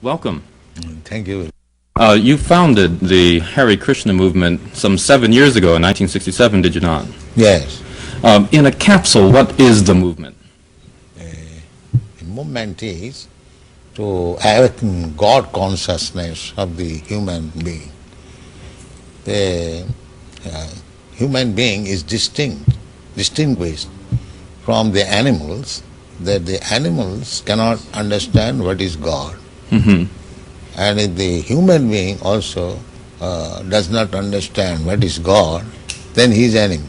Welcome. Thank you. You founded the Hare Krishna movement some 7 years ago in 1967, did you not? Yes. In a capsule, what is the movement? The movement is to awaken God consciousness of the human being. The human being is distinguished from the animals, that the animals cannot understand what is God. Mm-hmm. And if the human being also does not understand what is God, then he is enemy.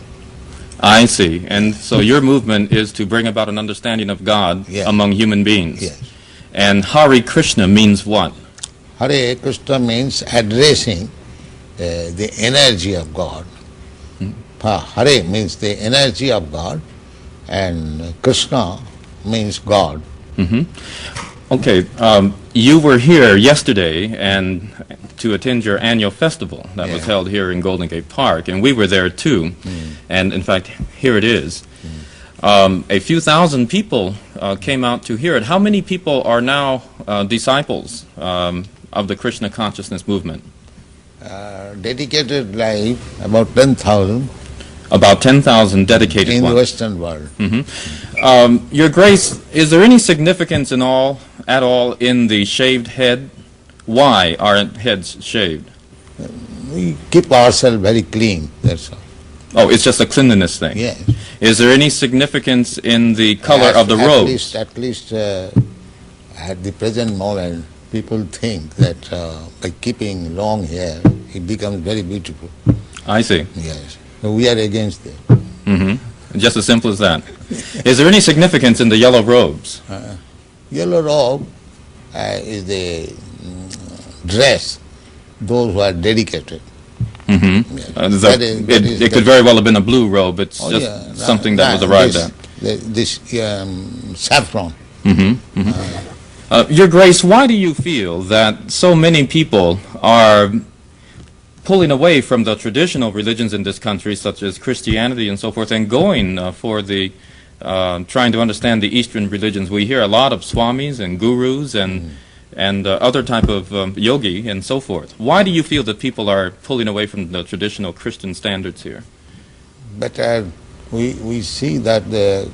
I see. And so your movement is to bring about an understanding of God among human beings. Yes. And Hare Krishna means what? Hare Krishna means addressing the energy of God. Hare means the energy of God, and Krishna means God. Mm-hmm. Okay, you were here yesterday and to attend your annual festival that was held here in Golden Gate Park, and we were there too. And in fact, here it is. A few thousand people came out to hear it. How many people are now disciples of the Krishna consciousness movement? Dedicated life, about 10,000. About 10,000 dedicated in ones. the Western world. Mm-hmm. Your Grace, is there any significance at all in the shaved head? Why are heads shaved? We keep ourselves very clean, that's all. Oh, it's just a cleanliness thing? Yes. Is there any significance in the color of the robes? At least at the present moment, people think that by keeping long hair, it becomes very beautiful. I see. Yes. So we are against that. Mm-hmm. Just as simple as that. Is there any significance in the yellow robes? Yellow robe is the dress, those who are dedicated. Mm-hmm. Yes. It could very well have been a blue robe. It's just something that was arrived at. This saffron. Mm-hmm. Mm-hmm. Your Grace, why do you feel that so many people are pulling away from the traditional religions in this country, such as Christianity and so forth, and going for the trying to understand the Eastern religions? We hear a lot of swamis and gurus and other type of yogi and so forth. Why do you feel that people are pulling away from the traditional Christian standards here? But we see that the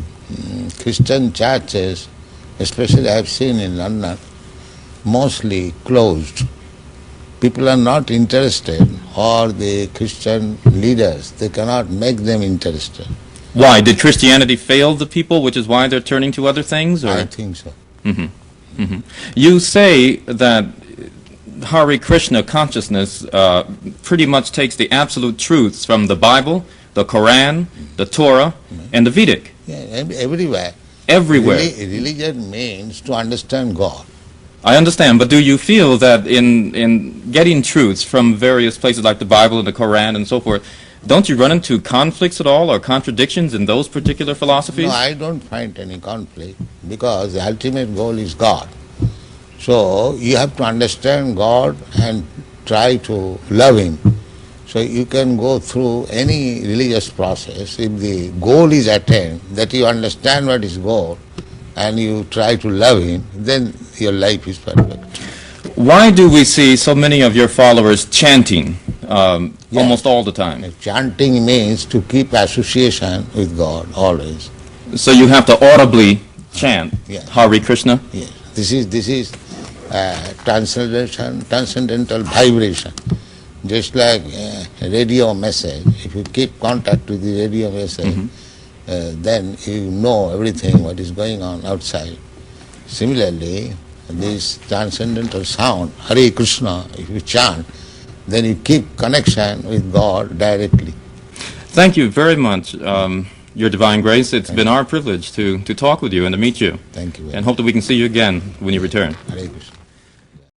Christian churches, especially I have seen in London, mostly closed. People are not interested, or the Christian leaders, they cannot make them interested. Why? Did Christianity fail the people, which is why they're turning to other things? Or? I think so. Mm-hmm. Mm-hmm. You say that Hare Krishna consciousness pretty much takes the absolute truths from the Bible, the Quran, the Torah, and the Vedic. Yeah, everywhere. Everywhere. Religion means to understand God. I understand, but do you feel that in getting truths from various places like the Bible and the Quran and so forth, don't you run into conflicts at all or contradictions in those particular philosophies? No, I don't find any conflict, because the ultimate goal is God. So you have to understand God and try to love Him. So you can go through any religious process. If the goal is attained, that you understand what is goal, and you try to love Him, then your life is perfect. Why do we see so many of your followers chanting almost all the time? Chanting means to keep association with God always. So you have to audibly chant Hare Krishna? Yes. This is transcendental vibration. Just like a radio message, if you keep contact with the radio message, then you know everything what is going on outside. Similarly, this transcendental sound, Hare Krishna, if you chant, then you keep connection with God directly. Thank you very much, Your Divine Grace. It's been our privilege to talk with you and to meet you. Thank you. And hope that we can see you again when you return. Hare Krishna.